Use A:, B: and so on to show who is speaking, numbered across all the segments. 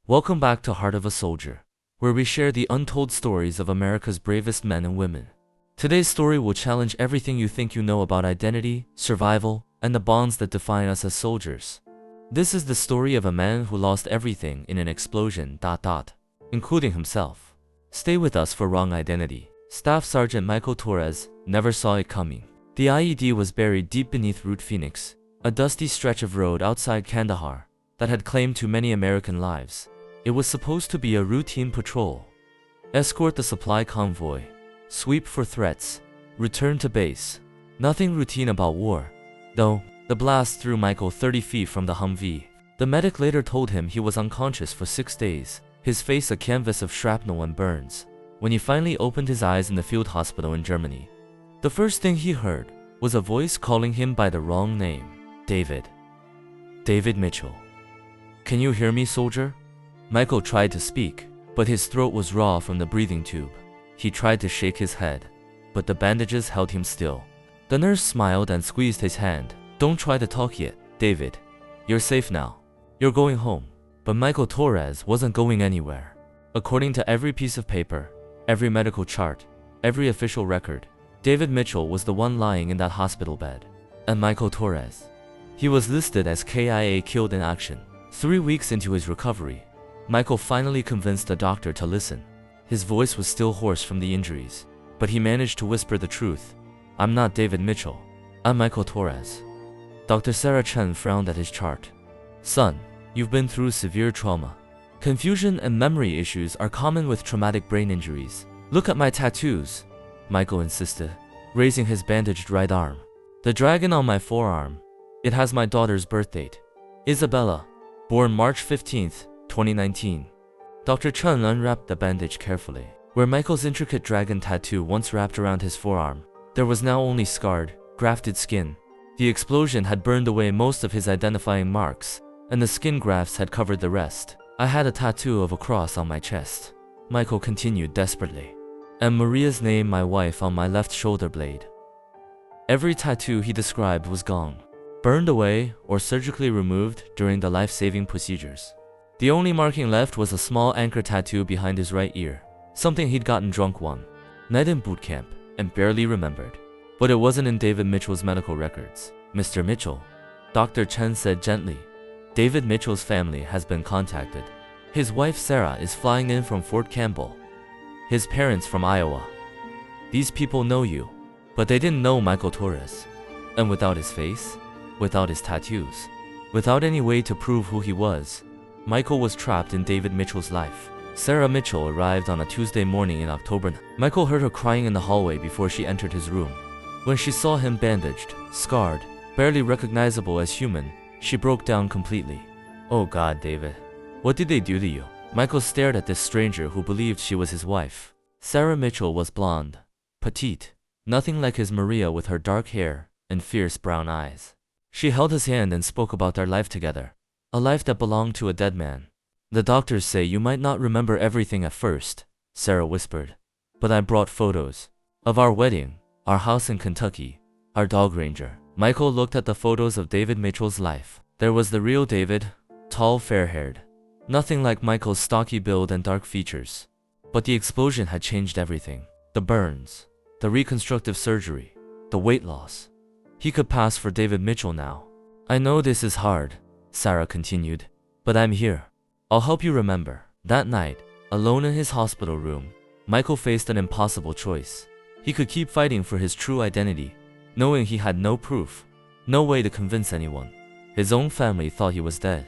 A: Welcome back to Heart of a Soldier, where we share the untold stories of America's bravest men and women. Today's story will challenge everything you think you know about identity, survival, and the bonds that define us as soldiers. This is the story of a man who lost everything in an explosion, including himself. Stay with us for wrong identity. Staff Sergeant Michael Torres never saw it coming. The IED was buried deep beneath Route Phoenix, a dusty stretch of road outside Kandahar that had claimed too many American lives. It was supposed to be a routine patrol, escort the supply convoy, sweep for threats, return to base. Nothing routine about war, though. The blast threw Michael 30 feet from the Humvee. The medic later told him he was unconscious for 6 days, his face a canvas of shrapnel and burns. When he finally opened his eyes in the field hospital in Germany, the first thing he heard was a voice calling him by the wrong name. David Mitchell. "Can you hear me, soldier?" Michael tried to speak, but his throat was raw from the breathing tube. He tried to shake his head, but the bandages held him still. The nurse smiled and squeezed his hand. "Don't try to talk yet, David. You're safe now. You're going home." But Michael Torres wasn't going anywhere. According to every piece of paper, every medical chart, every official record, David Mitchell was the one lying in that hospital bed. And Michael Torres, he was listed as KIA, killed in action. 3 weeks into his recovery, Michael finally convinced the doctor to listen. His voice was still hoarse from the injuries, but he managed to whisper the truth. "I'm not David Mitchell. I'm Michael Torres." Dr. Sarah Chen frowned at his chart. "Son, you've been through severe trauma. Confusion and memory issues are common with traumatic brain injuries. Look at my tattoos," Michael insisted, raising his bandaged right arm. "The dragon on my forearm. It has my daughter's birth date. Isabella, born March 15th, 2019. Dr. Chen unwrapped the bandage carefully. Where Michael's intricate dragon tattoo once wrapped around his forearm, there was now only scarred, grafted skin. The explosion had burned away most of his identifying marks, and the skin grafts had covered the rest. "I had a tattoo of a cross on my chest," Michael continued desperately, "and Maria's name, my wife, on my left shoulder blade." Every tattoo he described was gone, burned away or surgically removed during the life-saving procedures. The only marking left was a small anchor tattoo behind his right ear, something he'd gotten drunk one night in boot camp and barely remembered. But it wasn't in David Mitchell's medical records. "Mr. Mitchell," Dr. Chen said gently, "David Mitchell's family has been contacted. His wife Sarah is flying in from Fort Campbell. His parents from Iowa. These people know you." But they didn't know Michael Torres. And without his face, without his tattoos, without any way to prove who he was, Michael was trapped in David Mitchell's life. Sarah Mitchell arrived on a Tuesday morning in October. Michael heard her crying in the hallway before she entered his room. When she saw him bandaged, scarred, barely recognizable as human, she broke down completely. "Oh God, David. What did they do to you?" Michael stared at this stranger who believed she was his wife. Sarah Mitchell was blonde, petite, nothing like his Maria with her dark hair and fierce brown eyes. She held his hand and spoke about their life together, a life that belonged to a dead man. "The doctors say you might not remember everything at first," Sarah whispered, "but I brought photos of our wedding, our house in Kentucky, our dog Ranger." Michael looked at the photos of David Mitchell's life. There was the real David, tall, fair-haired, nothing like Michael's stocky build and dark features. But the explosion had changed everything. The burns, the reconstructive surgery, the weight loss. He could pass for David Mitchell now. "I know this is hard," Sarah continued, "but I'm here. I'll help you remember." That night, alone in his hospital room, Michael faced an impossible choice. He could keep fighting for his true identity, knowing he had no proof, no way to convince anyone. His own family thought he was dead.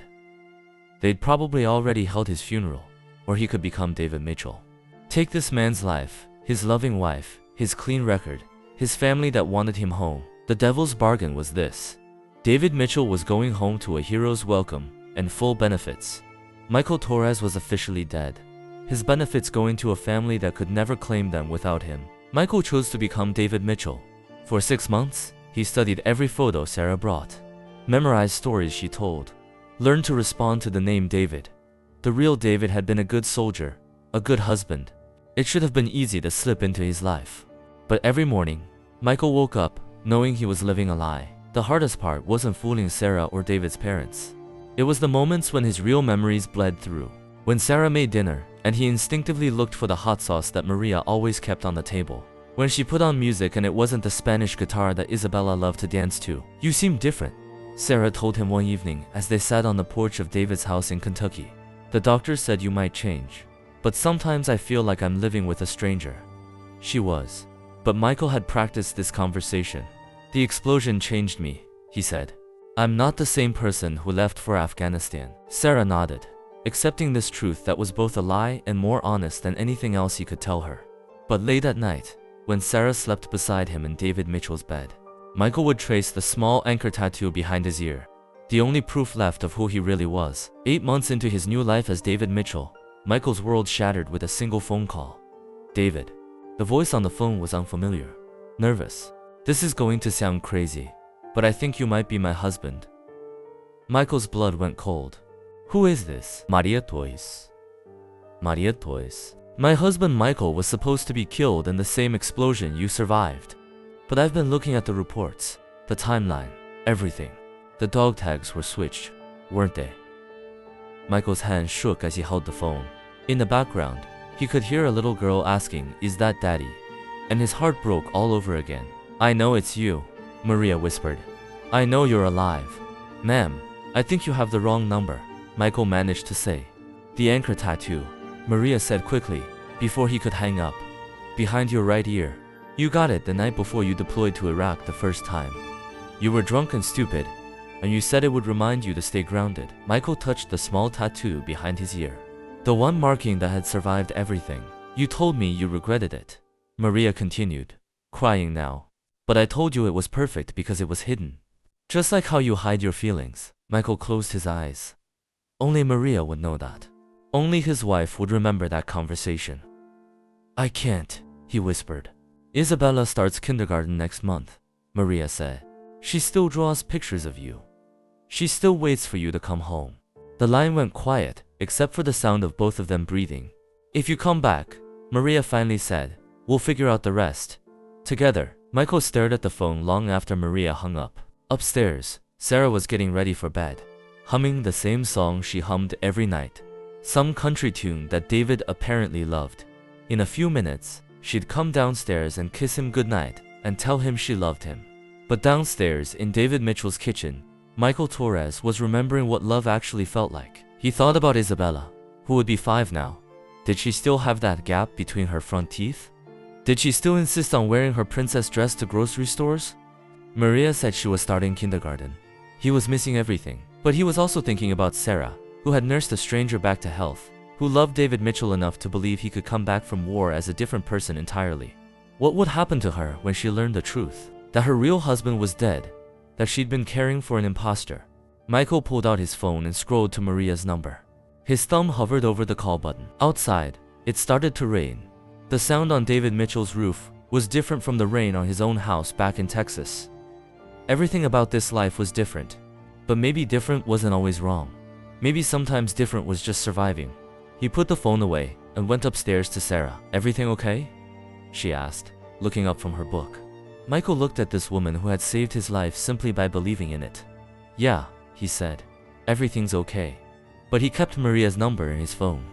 A: They'd probably already held his funeral, or he could become David Mitchell. Take this man's life, his loving wife, his clean record, his family that wanted him home. The devil's bargain was this. David Mitchell was going home to a hero's welcome and full benefits. Michael Torres was officially dead, his benefits going to a family that could never claim them without him. Michael chose to become David Mitchell. For 6 months, he studied every photo Sarah brought, memorized stories she told, learned to respond to the name David. The real David had been a good soldier, a good husband. It should have been easy to slip into his life. But every morning, Michael woke up knowing he was living a lie. The hardest part wasn't fooling Sarah or David's parents. It was the moments when his real memories bled through. When Sarah made dinner, and he instinctively looked for the hot sauce that Maria always kept on the table. When she put on music and it wasn't the Spanish guitar that Isabella loved to dance to. You seem different, Sarah told him one evening as they sat on the porch of David's house in Kentucky. The doctor said you might change. But sometimes I feel like I'm living with a stranger. She was. But Michael had practiced this conversation. The explosion changed me, he said. I'm not the same person who left for Afghanistan. Sarah nodded, accepting this truth that was both a lie and more honest than anything else he could tell her. But late at night, when Sarah slept beside him in David Mitchell's bed, Michael would trace the small anchor tattoo behind his ear, the only proof left of who he really was. 8 months into his new life as David Mitchell, Michael's world shattered with a single phone call. David. The voice on the phone was unfamiliar. Nervous. This is going to sound crazy, but I think you might be my husband. Michael's blood went cold. Who is this? Maria Torres. Maria Torres. My husband Michael was supposed to be killed in the same explosion you survived. But I've been looking at the reports, the timeline, everything. The dog tags were switched, weren't they? Michael's hand shook as he held the phone. In the background, he could hear a little girl asking, "Is that Daddy?" And his heart broke all over again. I know it's you, Maria whispered. I know you're alive. Ma'am, I think you have the wrong number, Michael managed to say. The anchor tattoo, Maria said quickly, before he could hang up. Behind your right ear. You got it the night before you deployed to Iraq the first time. You were drunk and stupid, and you said it would remind you to stay grounded. Michael touched the small tattoo behind his ear. The one marking that had survived everything. You told me you regretted it. Maria continued, crying now. But I told you it was perfect because it was hidden. Just like how you hide your feelings. Michael closed his eyes. Only Maria would know that. Only his wife would remember that conversation. I can't, he whispered. Isabella starts kindergarten next month, Maria said. She still draws pictures of you. She still waits for you to come home. The line went quiet, except for the sound of both of them breathing. If you come back, Maria finally said, we'll figure out the rest. Together, Michael stared at the phone long after Maria hung up. Upstairs, Sarah was getting ready for bed, humming the same song she hummed every night. Some country tune that David apparently loved. In a few minutes, she'd come downstairs and kiss him goodnight and tell him she loved him. But downstairs in David Mitchell's kitchen, Michael Torres was remembering what love actually felt like. He thought about Isabella, who would be 5 now. Did she still have that gap between her front teeth? Did she still insist on wearing her princess dress to grocery stores? Maria said she was starting kindergarten. He was missing everything, but he was also thinking about Sarah, who had nursed a stranger back to health, who loved David Mitchell enough to believe he could come back from war as a different person entirely. What would happen to her when she learned the truth? That her real husband was dead, that she'd been caring for an imposter. Michael pulled out his phone and scrolled to Maria's number. His thumb hovered over the call button. Outside, it started to rain. The sound on David Mitchell's roof was different from the rain on his own house back in Texas. Everything about this life was different, but maybe different wasn't always wrong. Maybe sometimes different was just surviving. He put the phone away and went upstairs to Sarah. Everything okay? She asked, looking up from her book. Michael looked at this woman who had saved his life simply by believing in it. Yeah, he said. Everything's okay. But he kept Maria's number in his phone,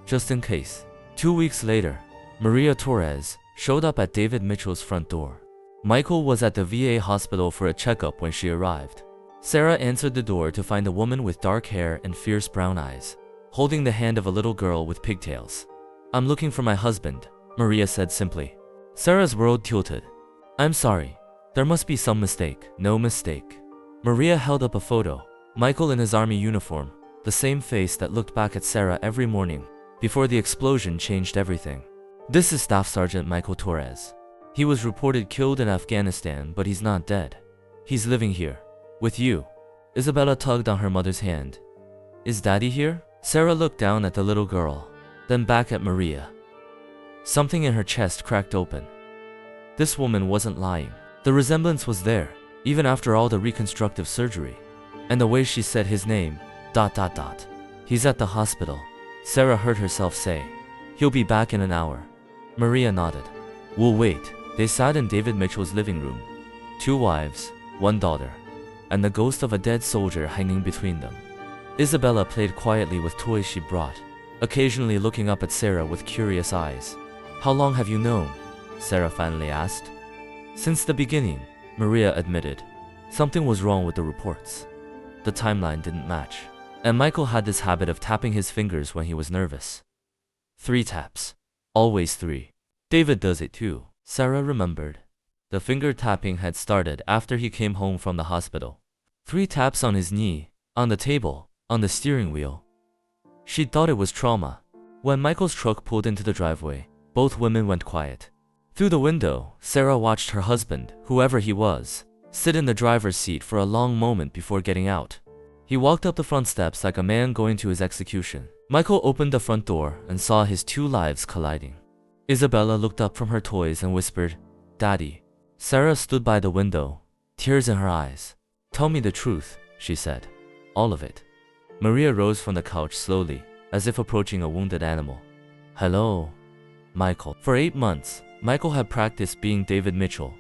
A: just in case. 2 weeks later, Maria Torres showed up at David Mitchell's front door. Michael was at the VA hospital for a checkup when she arrived. Sarah answered the door to find a woman with dark hair and fierce brown eyes, holding the hand of a little girl with pigtails. I'm looking for my husband, Maria said simply. Sarah's world tilted. I'm sorry. There must be some mistake. No mistake. Maria held up a photo. Michael in his army uniform, the same face that looked back at Sarah every morning, before the explosion changed everything. This is Staff Sergeant Michael Torres. He was reported killed in Afghanistan, but he's not dead. He's living here. With you. Isabella tugged on her mother's hand. Is Daddy here? Sarah looked down at the little girl, then back at Maria. Something in her chest cracked open. This woman wasn't lying. The resemblance was there, even after all the reconstructive surgery. And the way she said his name, ... He's at the hospital, Sarah heard herself say. He'll be back in an hour. Maria nodded. We'll wait. They sat in David Mitchell's living room. 2 wives, 1 daughter, and the ghost of a dead soldier hanging between them. Isabella played quietly with toys she brought. occasionally looking up at Sarah with curious eyes. "How long have you known?" Sarah finally asked. "Since the beginning," Maria admitted. Something was wrong with the reports. The timeline didn't match. And Michael had this habit of tapping his fingers when he was nervous. 3 taps. Always 3. David does it too, Sarah remembered. The finger tapping had started after he came home from the hospital. 3 taps on his knee, on the table, on the steering wheel. She thought it was trauma. When Michael's truck pulled into the driveway, both women went quiet. Through the window, Sarah watched her husband, whoever he was, sit in the driver's seat for a long moment before getting out. He walked up the front steps like a man going to his execution. Michael opened the front door and saw his 2 lives colliding. Isabella looked up from her toys and whispered, "Daddy." Sarah stood by the window, tears in her eyes. "Tell me the truth," she said. "All of it." Maria rose from the couch slowly, as if approaching a wounded animal. "Hello, Michael." For 8 months, Michael had practiced being David Mitchell.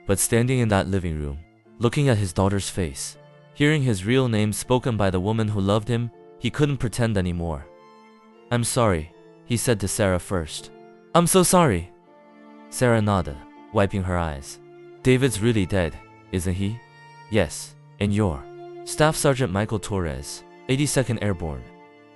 A: But standing in that living room, looking at his daughter's face, hearing his real name spoken by the woman who loved him, he couldn't pretend anymore. "I'm sorry," he said to Sarah first. "I'm so sorry." Sarah nodded, wiping her eyes. "David's really dead, isn't he?" "Yes, and you're Staff Sergeant Michael Torres, 82nd Airborne."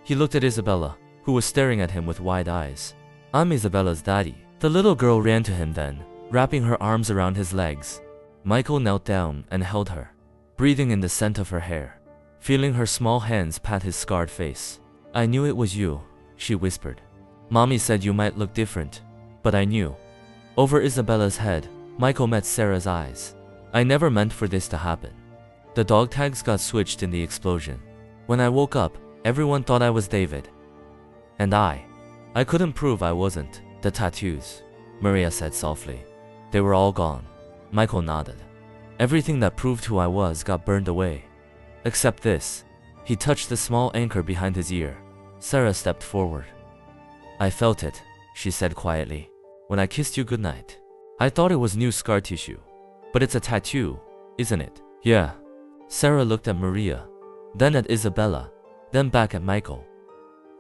A: He looked at Isabella, who was staring at him with wide eyes. "I'm Isabella's daddy." The little girl ran to him then, wrapping her arms around his legs. Michael knelt down and held her, breathing in the scent of her hair, feeling her small hands pat his scarred face. "I knew it was you," she whispered. "Mommy said you might look different, but I knew." Over Isabella's head, Michael met Sarah's eyes. "I never meant for this to happen." The dog tags got switched in the explosion. When I woke up, everyone thought I was David. And I couldn't prove I wasn't. "The tattoos," Maria said softly. "They were all gone." Michael nodded. "Everything that proved who I was got burned away. Except this." He touched the small anchor behind his ear. Sarah stepped forward. "I felt it," she said quietly, "when I kissed you goodnight. I thought it was new scar tissue. But it's a tattoo, isn't it?" "Yeah." Sarah looked at Maria, then at Isabella, then back at Michael.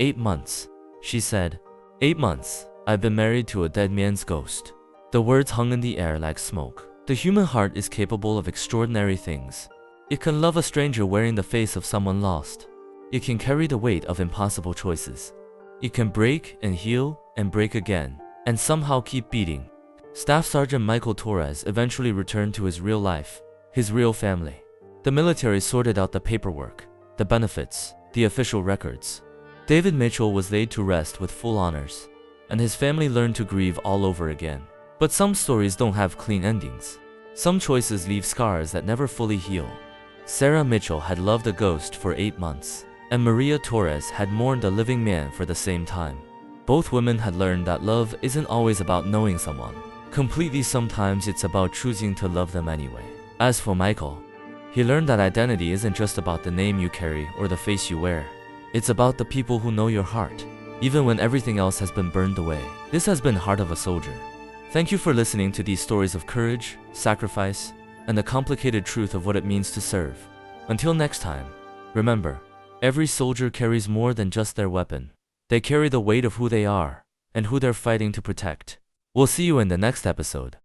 A: 8 months, she said. 8 months. I've been married to a dead man's ghost." The words hung in the air like smoke. The human heart is capable of extraordinary things. It can love a stranger wearing the face of someone lost. It can carry the weight of impossible choices. It can break and heal and break again, and somehow keep beating. Staff Sergeant Michael Torres eventually returned to his real life, his real family. The military sorted out the paperwork, the benefits, the official records. David Mitchell was laid to rest with full honors, and his family learned to grieve all over again. But some stories don't have clean endings. Some choices leave scars that never fully heal. Sarah Mitchell had loved a ghost for 8 months, and Maria Torres had mourned a living man for the same time. Both women had learned that love isn't always about knowing someone completely. Sometimes it's about choosing to love them anyway. As for Michael, he learned that identity isn't just about the name you carry or the face you wear. It's about the people who know your heart, even when everything else has been burned away. This has been Heart of a Soldier. Thank you for listening to these stories of courage, sacrifice, and the complicated truth of what it means to serve. Until next time, remember, every soldier carries more than just their weapon. They carry the weight of who they are and who they're fighting to protect. We'll see you in the next episode.